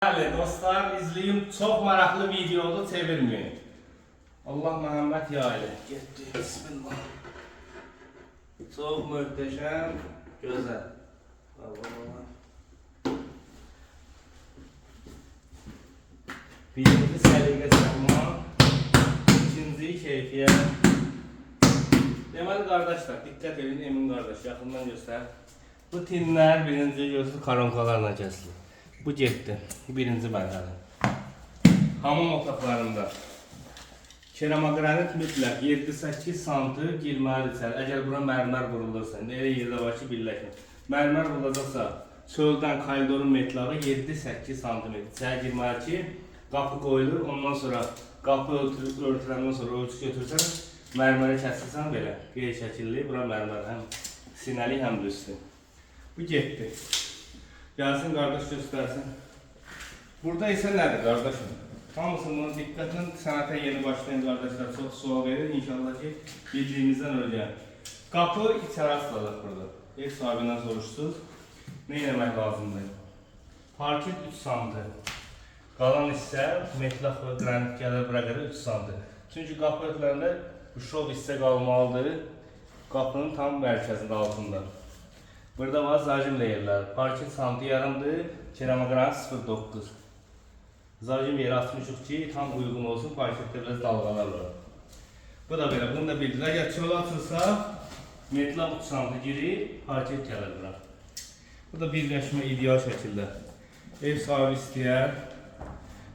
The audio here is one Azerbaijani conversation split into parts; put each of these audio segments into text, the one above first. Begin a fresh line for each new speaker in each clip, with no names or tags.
Bəli dostlar, izleyip çok meraklı videoyu çevirmeyin. Allah Muhammed yaylı. Gitti. Bismillah. Çok muhteşem, güzel. Allah Allah. Birinci səliqə səhman, ikinci keyfiyyət. Deməli qardaşlar, diqqət edin Emin qardaş, yaxından göstər. Bu tinlər birinci gözlü karonkalarla kəsilir. Bu getdi, birinci mərhələ. Hamam otaqlarında keramogranit mütləq 7-8 sm girməli içəri. Əgər bura mərmər vurulursa, elə yerdə var ki, birləşmir. Mərmər vurulacaqsa, çöldən koridorun metlağı 7-8 sm içəri girməli ki, qapı qoyulur. Ondan sonra qapı örtüləndən sonra ölçü götürsən, mərməri kəsilsən belə. Qeyd şəkilli, bura mərmər həm sinəli, həm üstü. Bu getdi. Gelsin kardeş göstersin. Burada ise nedir kardeşim? Hamısını dikkatle sanata yeni başlayan kardeşler çok sual verir. İnşallah ki bildiğimizden öyle. Kapı içeri asladık burada. Ev sahibinden soruşsuz. Ne yemek lazımdır? Parket 3 sm. Kalan ise metlaq ve granit gelir bura qədər 3 sm. Çünkü kapı örtülərində bu şov hissə qalmalıdır. Kapının tam mərkəzində altında. Burada var zacim layerler. Parket santi yarımdır. Keramogranit 0.9. Zacim yeri 63 ki tam uygun olsun. Parkette biraz dalgalar var. Bu da böyle. Bunu da bildiler. Eğer çöl atılsa metlaq 3 santi girir. Parket gelir bura. Bu da birleşme ideal şekilde. Ev sahibi istəyər.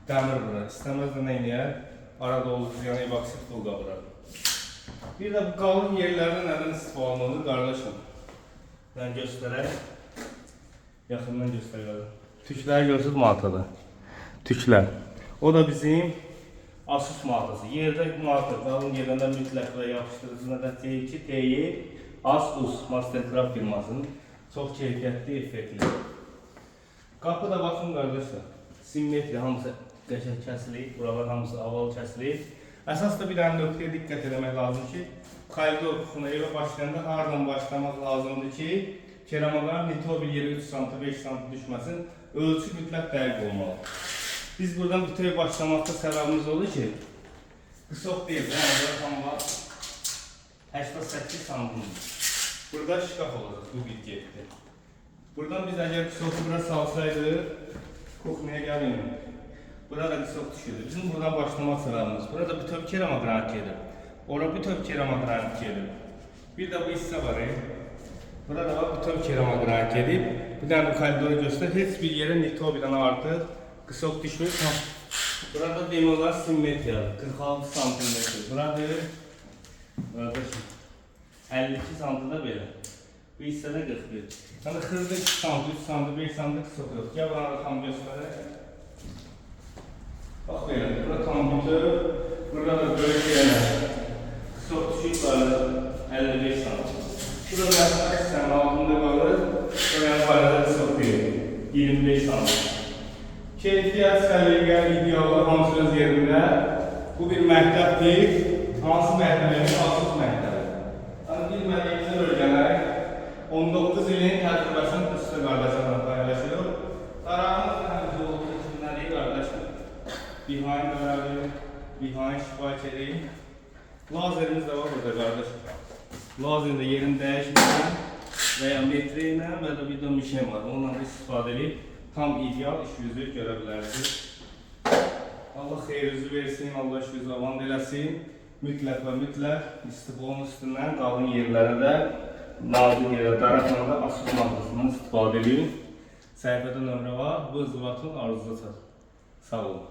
Dəmir bura. İstəməz də nə eləyər? Arada olur. Yəni evaksit pul qabırar. Bir de bu qalın yerlərdə nədən istifadə olunur qardaşım? Ben göstereyim. Yakından gösteriyorum. Tükler görsünüz martada. Tükler. O da bizim Asus markası. Yerde marka. Kalın yerden mütləq ve yapıştırıcına da T2, T'yi Asus Mastercraft firmasının çok keyfiyyətli, effektli. Kapıda bakın kardeşler. Simmetri hamısı qəşəng kəsilir. Buralar hamısı aval kəsilir. Əsas da bir dənə nöqtəyə diqqət etmək lazım ki, koridor kuxuna evə başlayanda hardan başlamaq lazımdır ki, keramogranit nitobil yeri 3 sm, 5 sm düşməsin, ölçü mütləq dəqiq olmalı. Biz buradan bütöyə başlamakta səbəbimiz olur ki, qısaq deyil, yəni tam var 88 sm. Burada şkaf olacaq, bu bit getdi. Buradan biz əgər qısaqı bura salsaydı, kuxnaya gəlməyim. Burada qısaq düşürdü. Bizim buradan başlamaq səbəbimiz. Burada bütöv keramogranit gedir. Orada bütöv keramogranit gedir. Bir de bu hisse var. Burada var bütöv keramogranit gedib. Bir tane bu koridoru göster. Heç bir yere nitobildən artıq qısaq düşmür. Burada demolar simmetriyalı. 46 cm. Burada 52 cm da belə. Bu hissədə 41. Yəni xırda 2 cm, 3 cm, 5 cm qısaq yox. Gəl bana tam göstərək. Bak belə, burada tam bütöv. Burada da böyle şeyler. Kısok düşük var, 55 cm. Şurada yaklaşık sen altında kalır. Şuraya parada kısok değil, 25 cm. Keyfiyyət səliqə, ideallar hamısı öz yerində. Bu bir məktəb deyil. Hansı məktəbədir? Asus məktəbi. Yəni bilmədiyimizə bölgələr 19 ilin təcrübəsinin üstü qardaşlarla paylaşıyor. Qararımız həmcə olduğu için nədir qardaşlar? Behind önemli, behind şifayət edeyim. Lazerimiz de var burada kardeşim. Lazerin de yerini değiştirmeden veya metreyle ve de bir de mişem var. Ondan istifade edip tam ideal iş yüzü görebilirsiniz. Allah xeyirinizi versin, Allah iş yüzü avan eləsin. Mütləq və mütləq istifanın üstündən qalın yerlərə də, nazik yerlərə, daraqlarında Asus markasından istifade edin. Səhifədə nömrə var, bu ızıvatın arzusu. Sağ olun.